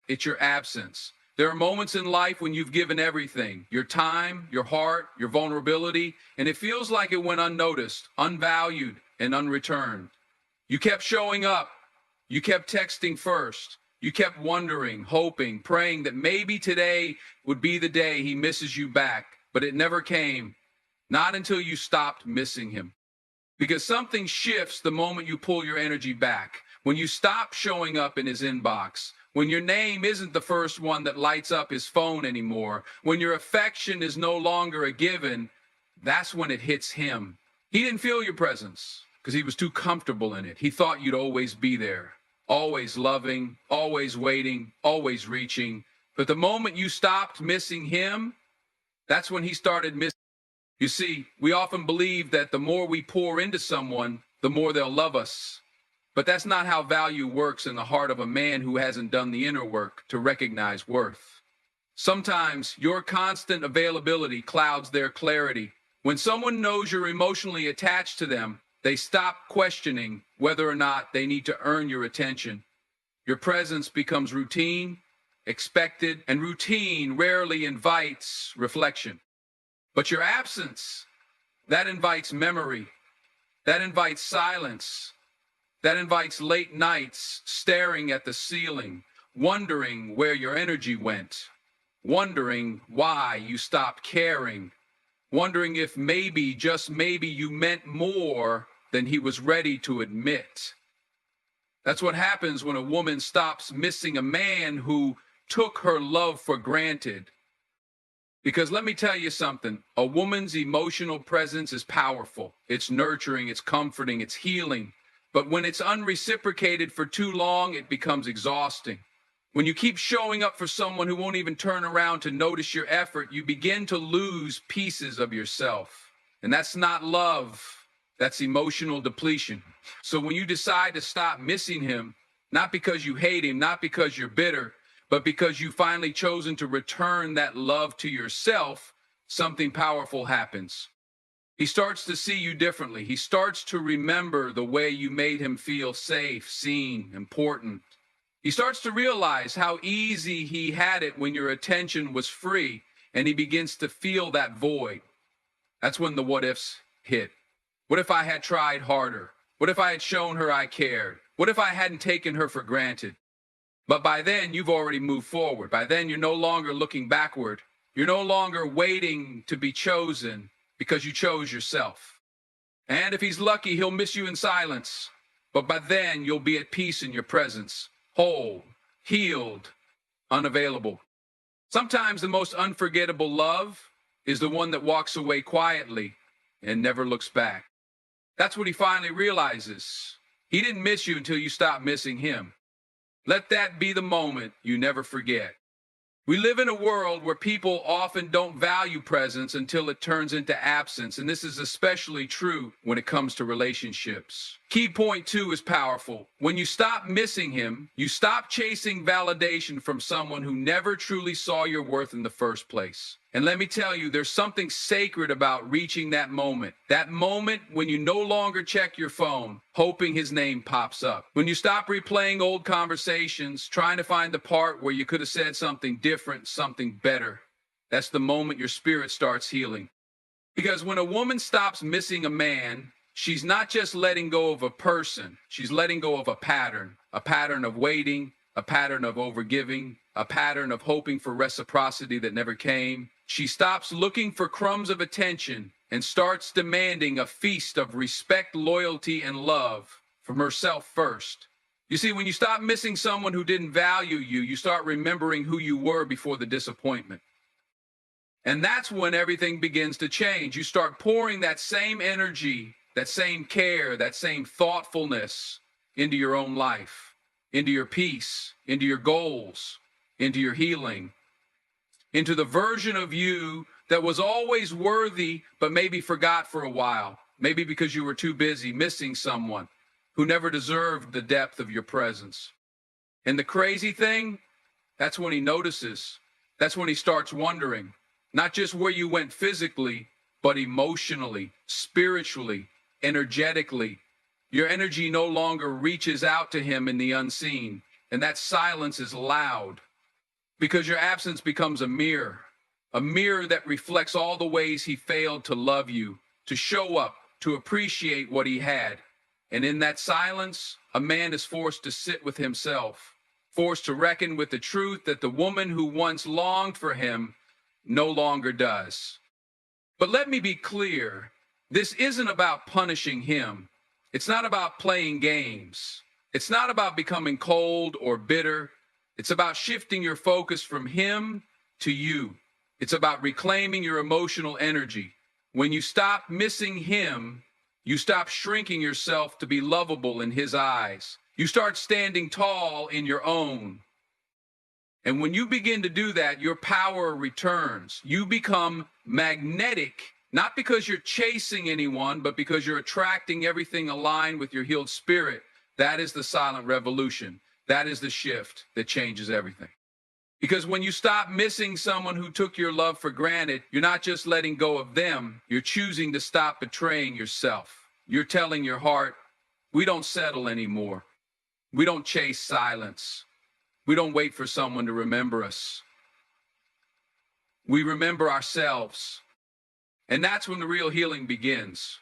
it's your absence. There are moments in life when you've given everything, your time, your heart, your vulnerability, and it feels like it went unnoticed, unvalued, and unreturned. You kept showing up. You kept texting first. You kept wondering, hoping, praying that maybe today would be the day he misses you back, but it never came. Not until you stopped missing him. Because something shifts the moment you pull your energy back. When you stop showing up in his inbox, when your name isn't the first one that lights up his phone anymore, when your affection is no longer a given, that's when it hits him. He didn't feel your presence because he was too comfortable in it. He thought you'd always be there, always loving, always waiting, always reaching. But the moment you stopped missing him, that's when he started missing. You see, we often believe that the more we pour into someone, the more they'll love us. But that's not how value works in the heart of a man who hasn't done the inner work to recognize worth. Sometimes your constant availability clouds their clarity. When someone knows you're emotionally attached to them, they stop questioning whether or not they need to earn your attention. Your presence becomes routine, expected, and routine rarely invites reflection. But your absence, that invites memory, that invites silence, that invites late nights staring at the ceiling, wondering where your energy went, wondering why you stopped caring, wondering if maybe, just maybe, you meant more than he was ready to admit. That's what happens when a woman stops missing a man who took her love for granted. Because let me tell you something, a woman's emotional presence is powerful. It's nurturing, it's comforting, it's healing. But when it's unreciprocated for too long, it becomes exhausting. When you keep showing up for someone who won't even turn around to notice your effort, you begin to lose pieces of yourself. And that's not love, that's emotional depletion. So when you decide to stop missing him, not because you hate him, not because you're bitter, but because you've finally chosen to return that love to yourself, something powerful happens. He starts to see you differently. He starts to remember the way you made him feel safe, seen, important. He starts to realize how easy he had it when your attention was free, and he begins to feel that void. That's when the what ifs hit. What if I had tried harder? What if I had shown her I cared? What if I hadn't taken her for granted? But by then, you've already moved forward. By then, you're no longer looking backward. You're no longer waiting to be chosen because you chose yourself. And if he's lucky, he'll miss you in silence. But by then, you'll be at peace in your presence, whole, healed, unavailable. Sometimes the most unforgettable love is the one that walks away quietly and never looks back. That's what he finally realizes. He didn't miss you until you stopped missing him. Let that be the moment you never forget. We live in a world where people often don't value presence until it turns into absence, and this is especially true when it comes to relationships. Key point 2 is powerful. When you stop missing him, you stop chasing validation from someone who never truly saw your worth in the first place. And let me tell you, there's something sacred about reaching that moment when you no longer check your phone, hoping his name pops up. When you stop replaying old conversations, trying to find the part where you could have said something different, something better. That's the moment your spirit starts healing. Because when a woman stops missing a man, she's not just letting go of a person, she's letting go of a pattern of waiting, a pattern of overgiving, a pattern of hoping for reciprocity that never came. She stops looking for crumbs of attention and starts demanding a feast of respect, loyalty, and love from herself first. You see, when you stop missing someone who didn't value you, you start remembering who you were before the disappointment. And that's when everything begins to change. You start pouring that same energy, that same care, that same thoughtfulness into your own life, into your peace, into your goals, into your healing, into the version of you that was always worthy, but maybe forgot for a while, maybe because you were too busy missing someone who never deserved the depth of your presence. And the crazy thing, that's when he notices. That's when he starts wondering, not just where you went physically, but emotionally, spiritually, energetically. Your energy no longer reaches out to him in the unseen, and that silence is loud. Because your absence becomes a mirror that reflects all the ways he failed to love you, to show up, to appreciate what he had. And in that silence, a man is forced to sit with himself, forced to reckon with the truth that the woman who once longed for him no longer does. But let me be clear, this isn't about punishing him. It's not about playing games. It's not about becoming cold or bitter. It's about shifting your focus from him to you. It's about reclaiming your emotional energy. When you stop missing him, you stop shrinking yourself to be lovable in his eyes. You start standing tall in your own. And when you begin to do that, your power returns. You become magnetic, not because you're chasing anyone, but because you're attracting everything aligned with your healed spirit. That is the silent revolution. That is the shift that changes everything. Because when you stop missing someone who took your love for granted, you're not just letting go of them, you're choosing to stop betraying yourself. You're telling your heart, we don't settle anymore. We don't chase silence. We don't wait for someone to remember us. We remember ourselves. And that's when the real healing begins.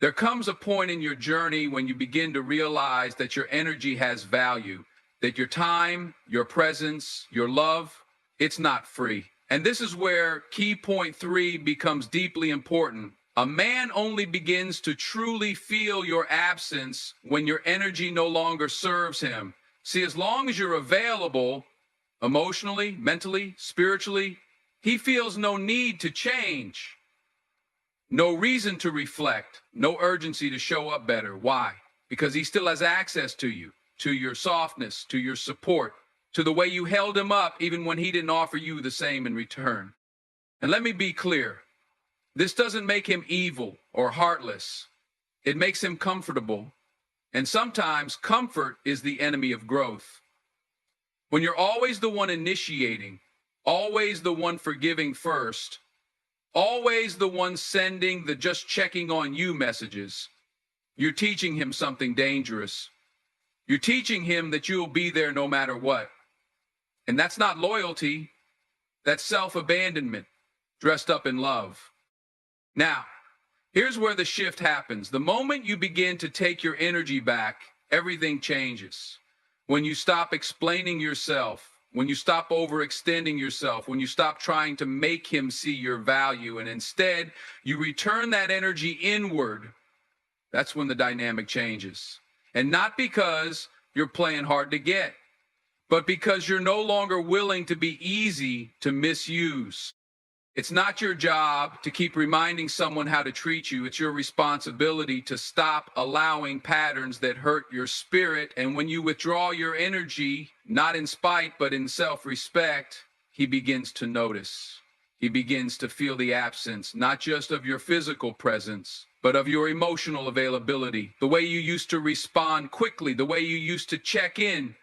There comes a point in your journey when you begin to realize that your energy has value, that your time, your presence, your love, it's not free. And this is where key point 3 becomes deeply important. A man only begins to truly feel your absence when your energy no longer serves him. See, as long as you're available, emotionally, mentally, spiritually, he feels no need to change. No reason to reflect, no urgency to show up better. Why? Because he still has access to you, to your softness, to your support, to the way you held him up even when he didn't offer you the same in return. And let me be clear, this doesn't make him evil or heartless. It makes him comfortable. And sometimes comfort is the enemy of growth. When you're always the one initiating, always the one forgiving first, always the one sending the just checking on you messages, you're teaching him something dangerous. You're teaching him that you'll be there no matter what. And that's not loyalty, that's self-abandonment dressed up in love. Now, here's where the shift happens. The moment you begin to take your energy back, everything changes. When you stop explaining yourself, when you stop overextending yourself, when you stop trying to make him see your value, and instead you return that energy inward, that's when the dynamic changes. And not because you're playing hard to get, but because you're no longer willing to be easy to misuse. It's not your job to keep reminding someone how to treat you. It's your responsibility to stop allowing patterns that hurt your spirit. And when you withdraw your energy, not in spite, but in self-respect, he begins to notice. He begins to feel the absence, not just of your physical presence, but of your emotional availability, the way you used to respond quickly, the way you used to check in,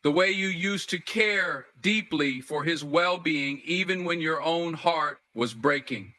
the way you used to care deeply for his well-being, even when your own heart was breaking.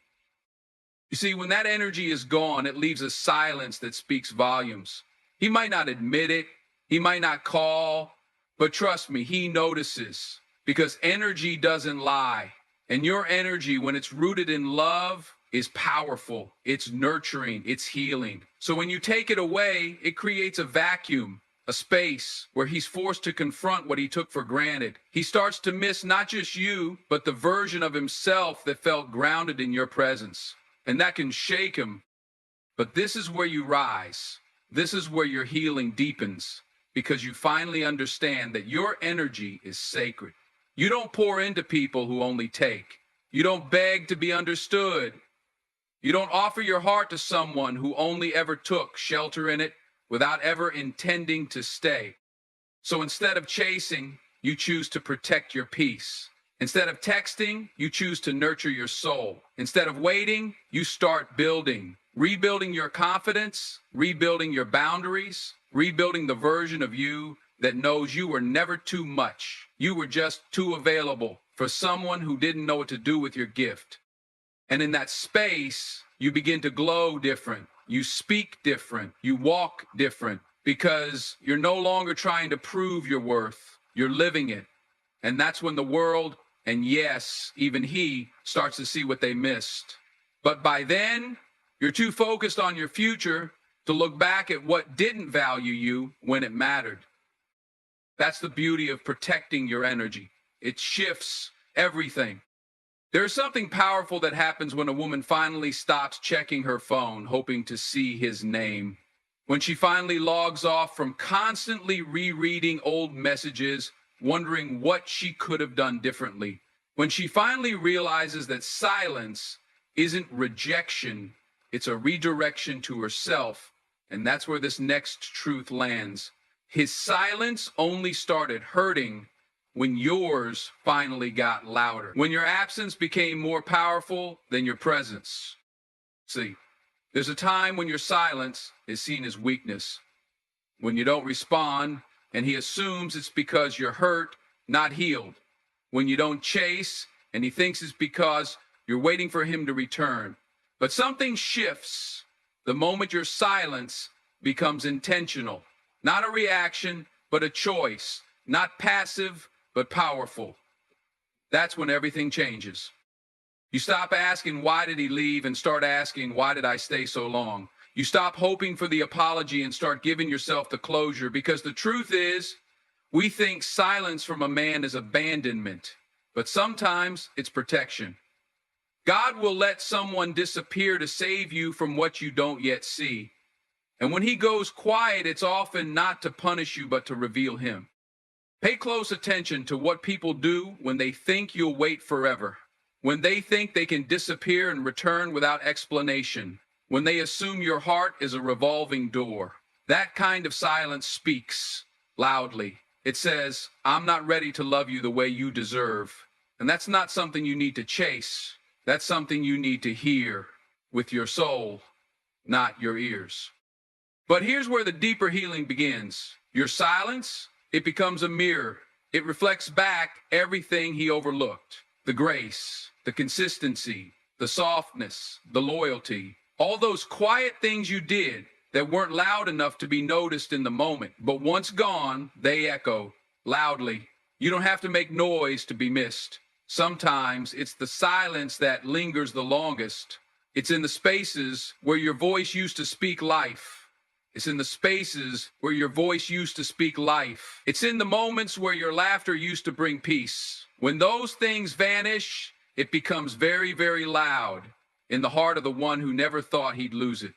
You see, when that energy is gone, it leaves a silence that speaks volumes. He might not admit it, he might not call, but trust me, he notices, because energy doesn't lie. And your energy, when it's rooted in love, is powerful, it's nurturing, it's healing. So when you take it away, it creates a vacuum, a space where he's forced to confront what he took for granted. He starts to miss not just you, but the version of himself that felt grounded in your presence. And that can shake him. But this is where you rise. This is where your healing deepens, because you finally understand that your energy is sacred. You don't pour into people who only take. You don't beg to be understood. You don't offer your heart to someone who only ever took shelter in it without ever intending to stay. So instead of chasing, you choose to protect your peace. Instead of texting, you choose to nurture your soul. Instead of waiting, you start building. Rebuilding your confidence, rebuilding your boundaries, rebuilding the version of you that knows you were never too much. You were just too available for someone who didn't know what to do with your gift. And in that space, you begin to glow different. You speak different. You walk different, because you're no longer trying to prove your worth. You're living it. And that's when the world, and yes, even he, starts to see what they missed. But by then, you're too focused on your future to look back at what didn't value you when it mattered. That's the beauty of protecting your energy. It shifts everything. There's something powerful that happens when a woman finally stops checking her phone, hoping to see his name. When she finally logs off from constantly rereading old messages, wondering what she could have done differently. When she finally realizes that silence isn't rejection, it's a redirection to herself. And that's where this next truth lands. His silence only started hurting when yours finally got louder. When your absence became more powerful than your presence. See, there's a time when your silence is seen as weakness. When you don't respond, and he assumes it's because you're hurt, not healed. When you don't chase, and he thinks it's because you're waiting for him to return. But something shifts the moment your silence becomes intentional. Not a reaction, but a choice. Not passive, but powerful. That's when everything changes. You stop asking, why did he leave, and start asking, why did I stay so long? You stop hoping for the apology and start giving yourself the closure, because the truth is, we think silence from a man is abandonment, but sometimes it's protection. God will let someone disappear to save you from what you don't yet see. And when he goes quiet, it's often not to punish you, but to reveal him. Pay close attention to what people do when they think you'll wait forever. When they think they can disappear and return without explanation. When they assume your heart is a revolving door. That kind of silence speaks loudly. It says, I'm not ready to love you the way you deserve. And that's not something you need to chase. That's something you need to hear with your soul, not your ears. But here's where the deeper healing begins. Your silence, it becomes a mirror. It reflects back everything he overlooked. The grace, the consistency, the softness, the loyalty. All those quiet things you did that weren't loud enough to be noticed in the moment. But once gone, they echo loudly. You don't have to make noise to be missed. Sometimes it's the silence that lingers the longest. It's in the spaces where your voice used to speak life. It's in the spaces where your voice used to speak life. It's in the moments where your laughter used to bring peace. When those things vanish, it becomes very, very loud in the heart of the one who never thought he'd lose it.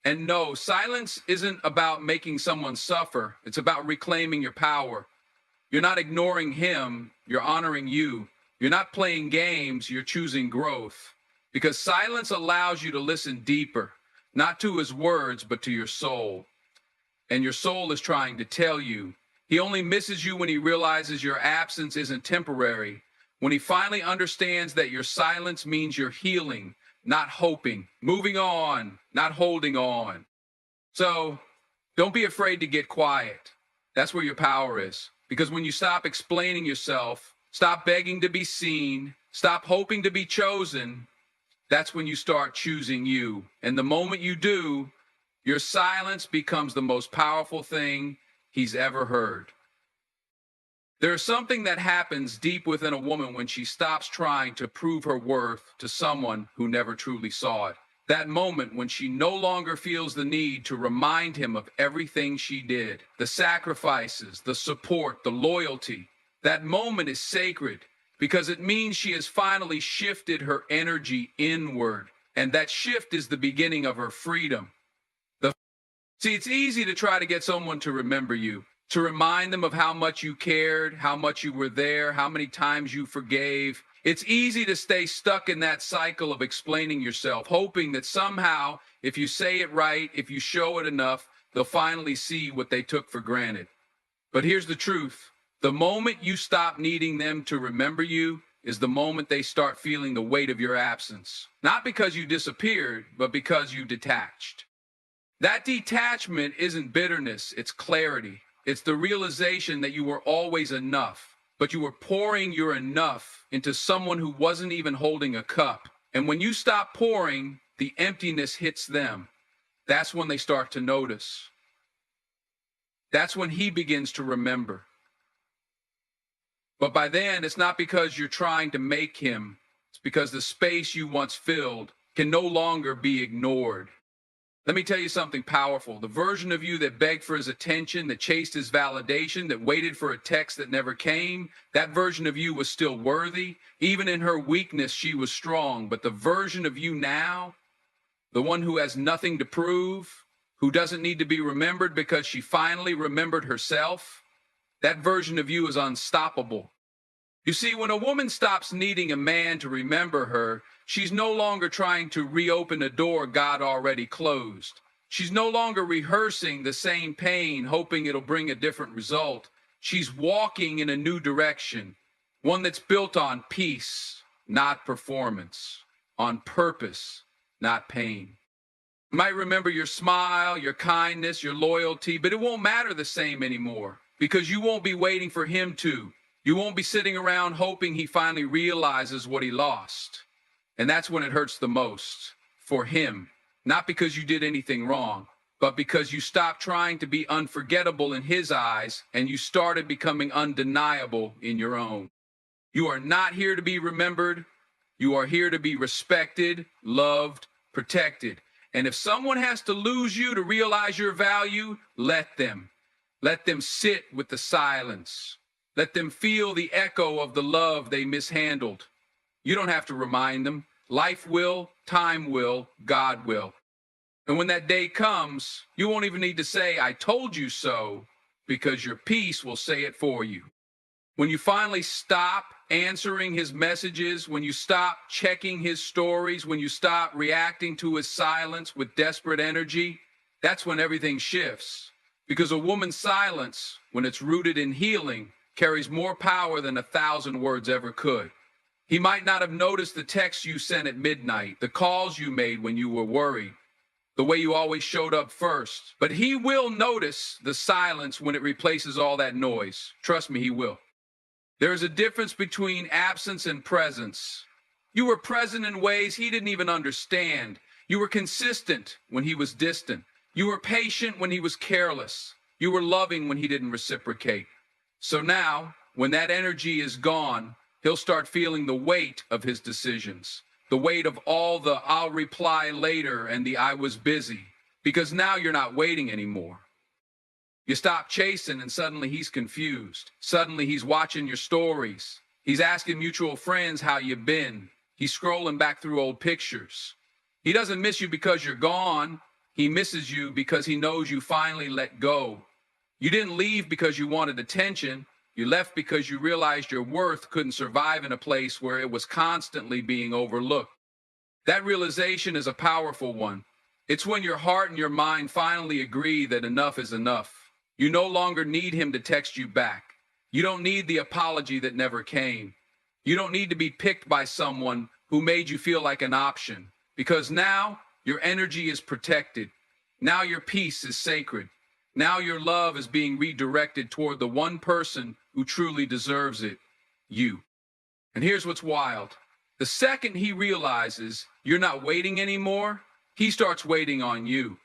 And no, silence isn't about making someone suffer. It's about reclaiming your power. You're not ignoring him, you're honoring you. You're not playing games, you're choosing growth. Because silence allows you to listen deeper. Not to his words, but to your soul. And your soul is trying to tell you. He only misses you when he realizes your absence isn't temporary. When he finally understands that your silence means you're healing, not hoping. Moving on, not holding on. So, don't be afraid to get quiet. That's where your power is. Because when you stop explaining yourself, stop begging to be seen, stop hoping to be chosen, that's when you start choosing you. And the moment you do, your silence becomes the most powerful thing he's ever heard. There's something that happens deep within a woman when she stops trying to prove her worth to someone who never truly saw it. That moment when she no longer feels the need to remind him of everything she did, the sacrifices, the support, the loyalty. That moment is sacred. Because it means she has finally shifted her energy inward. And that shift is the beginning of her freedom. See, it's easy to try to get someone to remember you, to remind them of how much you cared, how much you were there, how many times you forgave. It's easy to stay stuck in that cycle of explaining yourself, hoping that somehow, if you say it right, if you show it enough, they'll finally see what they took for granted. But here's the truth. The moment you stop needing them to remember you is the moment they start feeling the weight of your absence. Not because you disappeared, but because you detached. That detachment isn't bitterness, it's clarity. It's the realization that you were always enough, but you were pouring your enough into someone who wasn't even holding a cup. And when you stop pouring, the emptiness hits them. That's when they start to notice. That's when he begins to remember. But by then, it's not because you're trying to make him. It's because the space you once filled can no longer be ignored. Let me tell you something powerful. The version of you that begged for his attention, that chased his validation, that waited for a text that never came, that version of you was still worthy. Even in her weakness, she was strong. But the version of you now, the one who has nothing to prove, who doesn't need to be remembered because she finally remembered herself, that version of you is unstoppable. You see, when a woman stops needing a man to remember her, she's no longer trying to reopen a door God already closed. She's no longer rehearsing the same pain, hoping it'll bring a different result. She's walking in a new direction, one that's built on peace, not performance, on purpose, not pain. You might remember your smile, your kindness, your loyalty, but it won't matter the same anymore because you won't be waiting for him to. You won't be sitting around hoping he finally realizes what he lost. And that's when it hurts the most, for him. Not because you did anything wrong, but because you stopped trying to be unforgettable in his eyes and you started becoming undeniable in your own. You are not here to be remembered. You are here to be respected, loved, protected. And if someone has to lose you to realize your value, let them. Let them sit with the silence. Let them feel the echo of the love they mishandled. You don't have to remind them. Life will, time will, God will. And when that day comes, you won't even need to say, I told you so, because your peace will say it for you. When you finally stop answering his messages, when you stop checking his stories, when you stop reacting to his silence with desperate energy, that's when everything shifts. Because a woman's silence, when it's rooted in healing, carries more power than 1,000 words ever could. He might not have noticed the texts you sent at midnight, the calls you made when you were worried, the way you always showed up first. But he will notice the silence when it replaces all that noise. Trust me, he will. There is a difference between absence and presence. You were present in ways he didn't even understand. You were consistent when he was distant. You were patient when he was careless. You were loving when he didn't reciprocate. So now, when that energy is gone, he'll start feeling the weight of his decisions, the weight of all the I'll reply later and the I was busy, because now you're not waiting anymore. You stop chasing and suddenly he's confused. Suddenly he's watching your stories. He's asking mutual friends how you've been. He's scrolling back through old pictures. He doesn't miss you because you're gone. He misses you because he knows you finally let go. You didn't leave because you wanted attention. You left because you realized your worth couldn't survive in a place where it was constantly being overlooked. That realization is a powerful one. It's when your heart and your mind finally agree that enough is enough. You no longer need him to text you back. You don't need the apology that never came. You don't need to be picked by someone who made you feel like an option, because now your energy is protected. Now your peace is sacred. Now your love is being redirected toward the one person who truly deserves it, you. And here's what's wild. The second he realizes you're not waiting anymore, he starts waiting on you,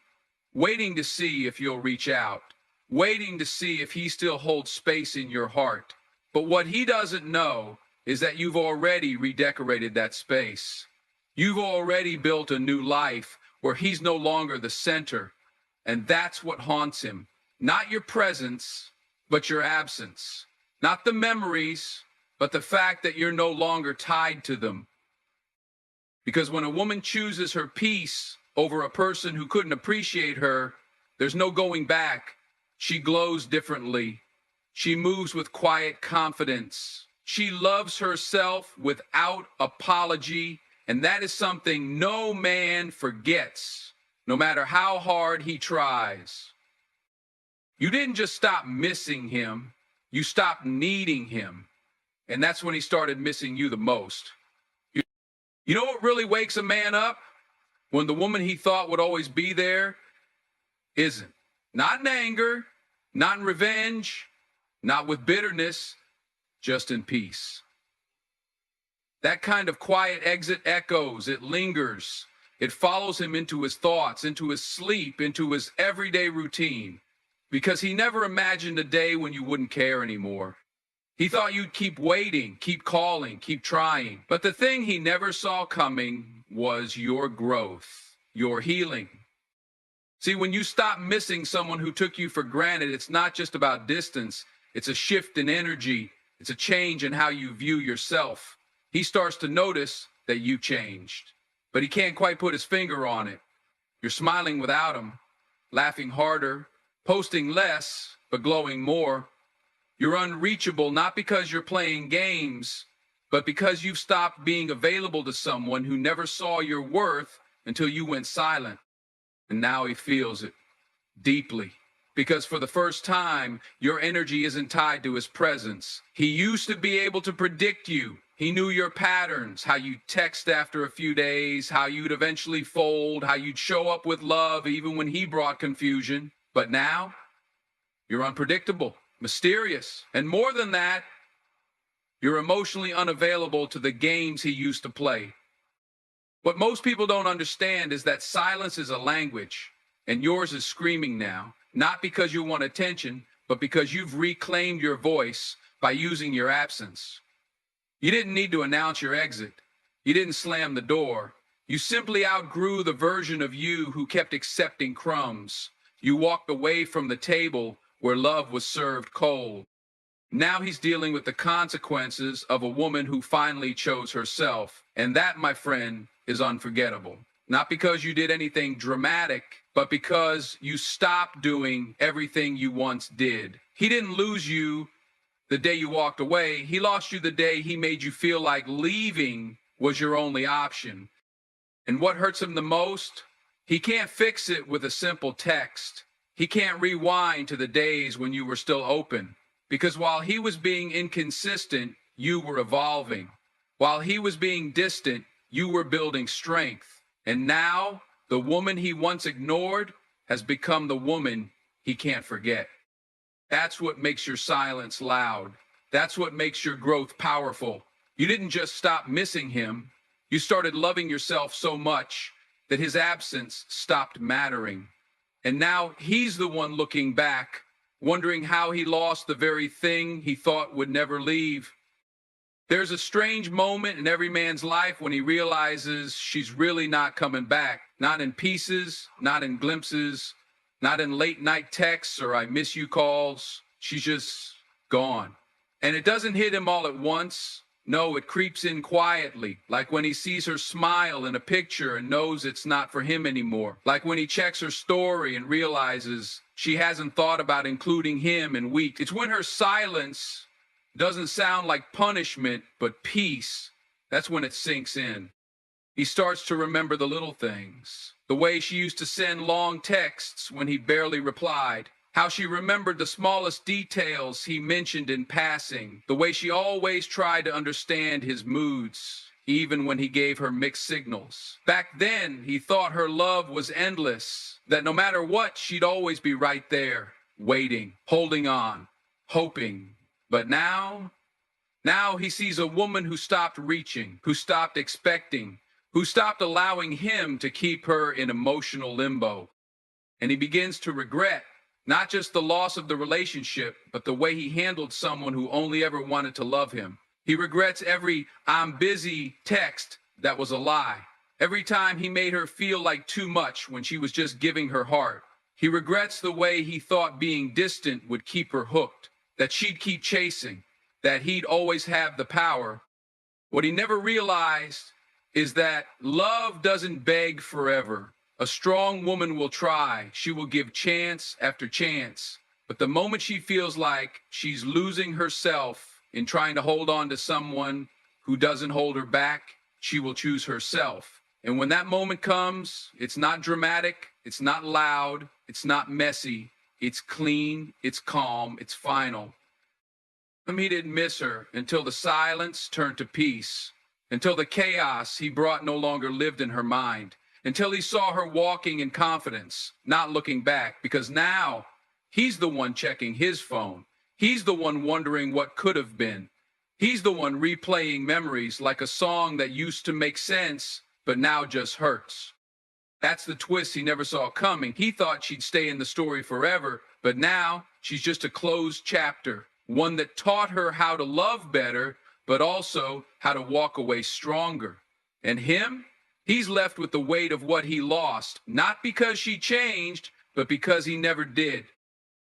waiting to see if you'll reach out, waiting to see if he still holds space in your heart. But what he doesn't know is that you've already redecorated that space. You've already built a new life where he's no longer the center. And that's what haunts him. Not your presence, but your absence. Not the memories, but the fact that you're no longer tied to them. Because when a woman chooses her peace over a person who couldn't appreciate her, there's no going back. She glows differently. She moves with quiet confidence. She loves herself without apology, and that is something no man forgets. No matter how hard he tries. You didn't just stop missing him, you stopped needing him. And that's when he started missing you the most. You know what really wakes a man up? When the woman he thought would always be there isn't. Not in anger, not in revenge, not with bitterness, just in peace. That kind of quiet exit echoes, it lingers. It follows him into his thoughts, into his sleep, into his everyday routine, because he never imagined a day when you wouldn't care anymore. He thought you'd keep waiting, keep calling, keep trying. But the thing he never saw coming was your growth, your healing. See, when you stop missing someone who took you for granted, it's not just about distance. It's a shift in energy. It's a change in how you view yourself. He starts to notice that you changed, but he can't quite put his finger on it. You're smiling without him, laughing harder, posting less, but glowing more. You're unreachable not because you're playing games, but because you've stopped being available to someone who never saw your worth until you went silent. And now he feels it deeply. Because for the first time, your energy isn't tied to his presence. He used to be able to predict you. He knew your patterns, how you'd text after a few days, how you'd eventually fold, how you'd show up with love even when he brought confusion. But now, you're unpredictable, mysterious, and more than that, you're emotionally unavailable to the games he used to play. What most people don't understand is that silence is a language, and yours is screaming now, not because you want attention, but because you've reclaimed your voice by using your absence. You didn't need to announce your exit. You didn't slam the door. You simply outgrew the version of you who kept accepting crumbs. You walked away from the table where love was served cold. Now he's dealing with the consequences of a woman who finally chose herself. And that, my friend, is unforgettable. Not because you did anything dramatic, but because you stopped doing everything you once did. He didn't lose you the day you walked away. He lost you the day he made you feel like leaving was your only option. And what hurts him the most? He can't fix it with a simple text. He can't rewind to the days when you were still open. Because while he was being inconsistent, you were evolving. While he was being distant, you were building strength. And now, the woman he once ignored has become the woman he can't forget. That's what makes your silence loud. That's what makes your growth powerful. You didn't just stop missing him. You started loving yourself so much that his absence stopped mattering. And now he's the one looking back, wondering how he lost the very thing he thought would never leave. There's a strange moment in every man's life when he realizes she's really not coming back. Not in pieces, not in glimpses, not in late night texts or I miss you calls. She's just gone. And it doesn't hit him all at once. No, it creeps in quietly, like when he sees her smile in a picture and knows it's not for him anymore. Like when he checks her story and realizes she hasn't thought about including him in weeks. It's when her silence doesn't sound like punishment, but peace. That's when it sinks in. He starts to remember the little things. The way she used to send long texts when he barely replied. How she remembered the smallest details he mentioned in passing. The way she always tried to understand his moods, even when he gave her mixed signals. Back then, he thought her love was endless, that no matter what, she'd always be right there, waiting, holding on, hoping. But now he sees a woman who stopped reaching, who stopped expecting, who stopped allowing him to keep her in emotional limbo. And he begins to regret not just the loss of the relationship, but the way he handled someone who only ever wanted to love him. He regrets every "I'm busy" text that was a lie. Every time he made her feel like too much when she was just giving her heart. He regrets the way he thought being distant would keep her hooked, that she'd keep chasing, that he'd always have the power. What he never realized is that love doesn't beg forever. A strong woman will try. She will give chance after chance. But the moment she feels like she's losing herself in trying to hold on to someone who doesn't hold her back, she will choose herself. And when that moment comes, it's not dramatic, it's not loud, it's not messy, it's clean, it's calm, it's final. He didn't miss her until the silence turned to peace, until the chaos he brought no longer lived in her mind. Until he saw her walking in confidence, not looking back, because now he's the one checking his phone. He's the one wondering what could have been. He's the one replaying memories like a song that used to make sense, but now just hurts. That's the twist he never saw coming. He thought she'd stay in the story forever, but now she's just a closed chapter, one that taught her how to love better, but also how to walk away stronger. And him, he's left with the weight of what he lost, not because she changed, but because he never did.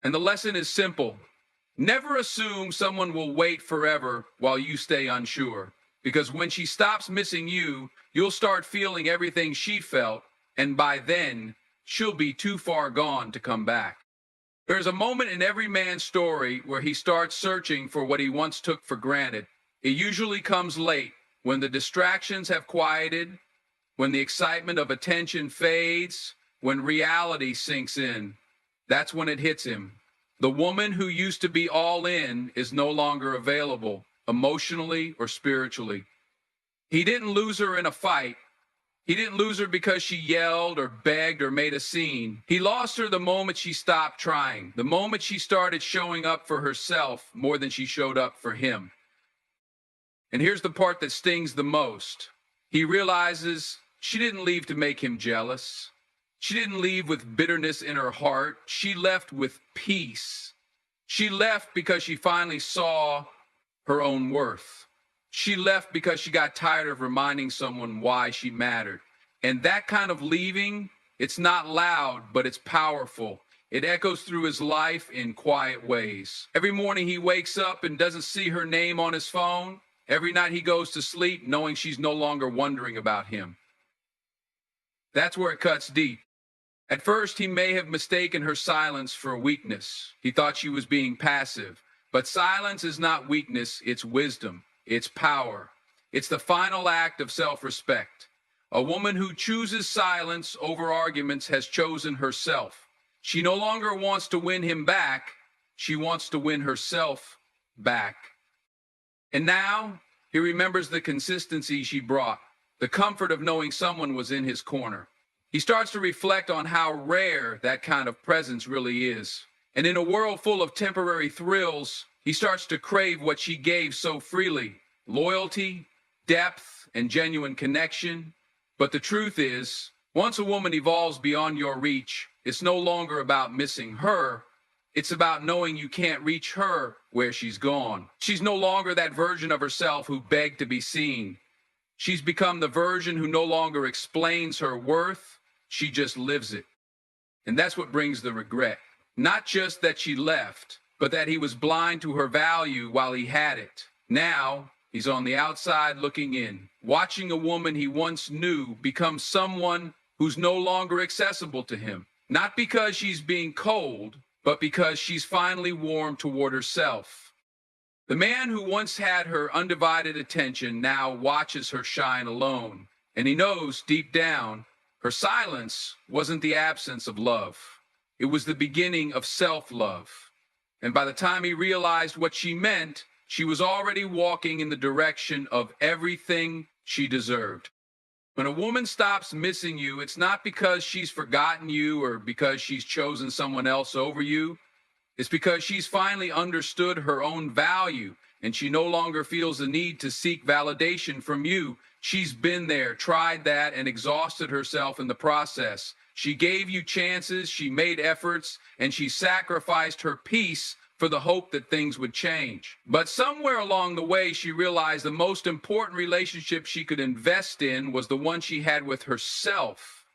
And the lesson is simple. Never assume someone will wait forever while you stay unsure. Because when she stops missing you, you'll start feeling everything she felt, and by then, she'll be too far gone to come back. There's a moment in every man's story where he starts searching for what he once took for granted. It usually comes late, when the distractions have quieted, when the excitement of attention fades, when reality sinks in. That's when it hits him. The woman who used to be all in is no longer available, emotionally or spiritually. He didn't lose her in a fight. He didn't lose her because she yelled or begged or made a scene. He lost her the moment she stopped trying, the moment she started showing up for herself more than she showed up for him. And here's the part that stings the most. He realizes she didn't leave to make him jealous. She didn't leave with bitterness in her heart. She left with peace. She left because she finally saw her own worth. She left because she got tired of reminding someone why she mattered. And that kind of leaving, it's not loud, but it's powerful. It echoes through his life in quiet ways. Every morning he wakes up and doesn't see her name on his phone. Every night he goes to sleep knowing she's no longer wondering about him. That's where it cuts deep. At first, he may have mistaken her silence for weakness. He thought she was being passive. But silence is not weakness, it's wisdom. It's power. It's the final act of self-respect. A woman who chooses silence over arguments has chosen herself. She no longer wants to win him back. She wants to win herself back. And now, he remembers the consistency she brought, the comfort of knowing someone was in his corner. He starts to reflect on how rare that kind of presence really is. And in a world full of temporary thrills, he starts to crave what she gave so freely: loyalty, depth, and genuine connection. But the truth is, once a woman evolves beyond your reach, it's no longer about missing her. It's about knowing you can't reach her where she's gone. She's no longer that version of herself who begged to be seen. She's become the version who no longer explains her worth. She just lives it. And that's what brings the regret. Not just that she left, but that he was blind to her value while he had it. Now, he's on the outside looking in, watching a woman he once knew become someone who's no longer accessible to him. Not because she's being cold, but because she's finally warmed toward herself. The man who once had her undivided attention now watches her shine alone, and he knows deep down her silence wasn't the absence of love. It was the beginning of self-love. And by the time he realized what she meant, she was already walking in the direction of everything she deserved. When a woman stops missing you, it's not because she's forgotten you or because she's chosen someone else over you. It's because she's finally understood her own value, and she no longer feels the need to seek validation from you. She's been there, tried that, and exhausted herself in the process. She gave you chances, she made efforts, and she sacrificed her peace for the hope that things would change. But somewhere along the way, she realized the most important relationship she could invest in was the one she had with herself.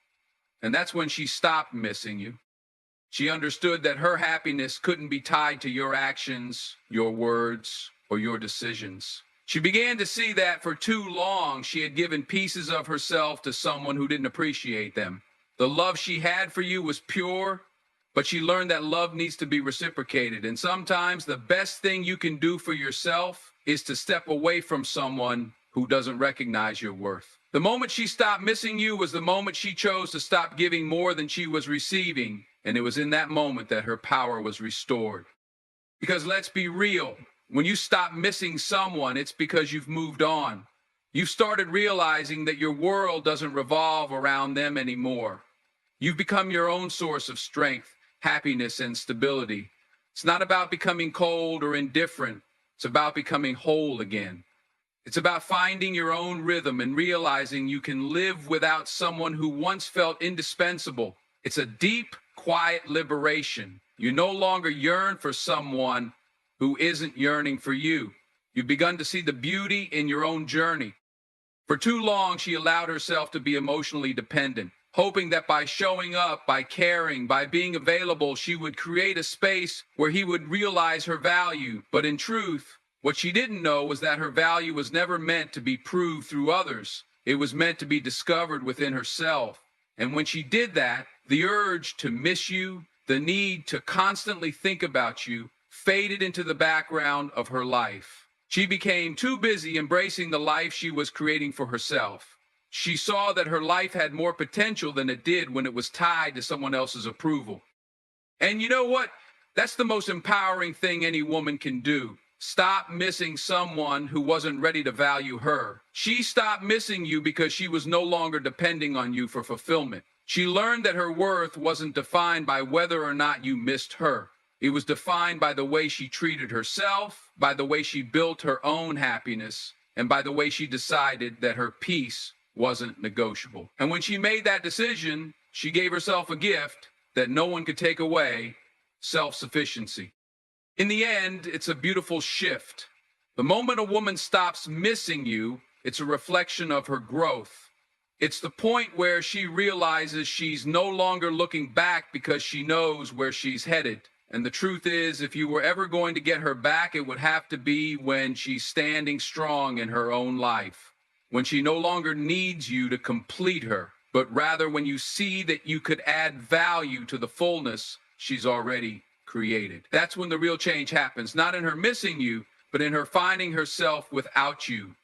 And that's when she stopped missing you. She understood that her happiness couldn't be tied to your actions, your words, or your decisions. She began to see that for too long she had given pieces of herself to someone who didn't appreciate them. The love she had for you was pure, but she learned that love needs to be reciprocated. And sometimes the best thing you can do for yourself is to step away from someone who doesn't recognize your worth. The moment she stopped missing you was the moment she chose to stop giving more than she was receiving. And it was in that moment that her power was restored. Because let's be real, when you stop missing someone, it's because you've moved on. You've started realizing that your world doesn't revolve around them anymore. You've become your own source of strength, happiness, and stability. It's not about becoming cold or indifferent. It's about becoming whole again. It's about finding your own rhythm and realizing you can live without someone who once felt indispensable. It's a deep, quiet liberation. You no longer yearn for someone, who isn't yearning for you. You've begun to see the beauty in your own journey. For too long, she allowed herself to be emotionally dependent, hoping that by showing up, by caring, by being available, she would create a space where he would realize her value. But in truth, what she didn't know was that her value was never meant to be proved through others. It was meant to be discovered within herself. And when she did that, the urge to miss you, the need to constantly think about you, faded into the background of her life. She became too busy embracing the life she was creating for herself. She saw that her life had more potential than it did when it was tied to someone else's approval. And you know what? That's the most empowering thing any woman can do. Stop missing someone who wasn't ready to value her. She stopped missing you because she was no longer depending on you for fulfillment. She learned that her worth wasn't defined by whether or not you missed her. It was defined by the way she treated herself, by the way she built her own happiness, and by the way she decided that her peace wasn't negotiable. And when she made that decision, she gave herself a gift that no one could take away: self-sufficiency. In the end, it's a beautiful shift. The moment a woman stops missing you, it's a reflection of her growth. It's the point where she realizes she's no longer looking back because she knows where she's headed. And the truth is, if you were ever going to get her back, it would have to be when she's standing strong in her own life, when she no longer needs you to complete her, but rather when you see that you could add value to the fullness she's already created. That's when the real change happens, not in her missing you, but in her finding herself without you.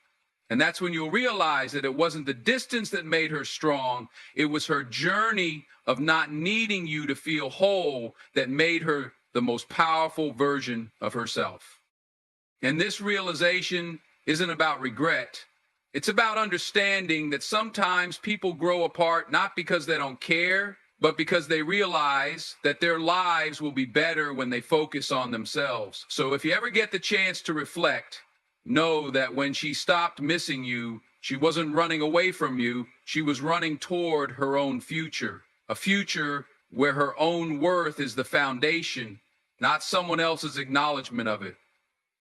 And that's when you'll realize that it wasn't the distance that made her strong, it was her journey of not needing you to feel whole that made her the most powerful version of herself. And this realization isn't about regret. It's about understanding that sometimes people grow apart not because they don't care, but because they realize that their lives will be better when they focus on themselves. So if you ever get the chance to reflect, know that when she stopped missing you, she wasn't running away from you, she was running toward her own future. A future where her own worth is the foundation, not someone else's acknowledgement of it.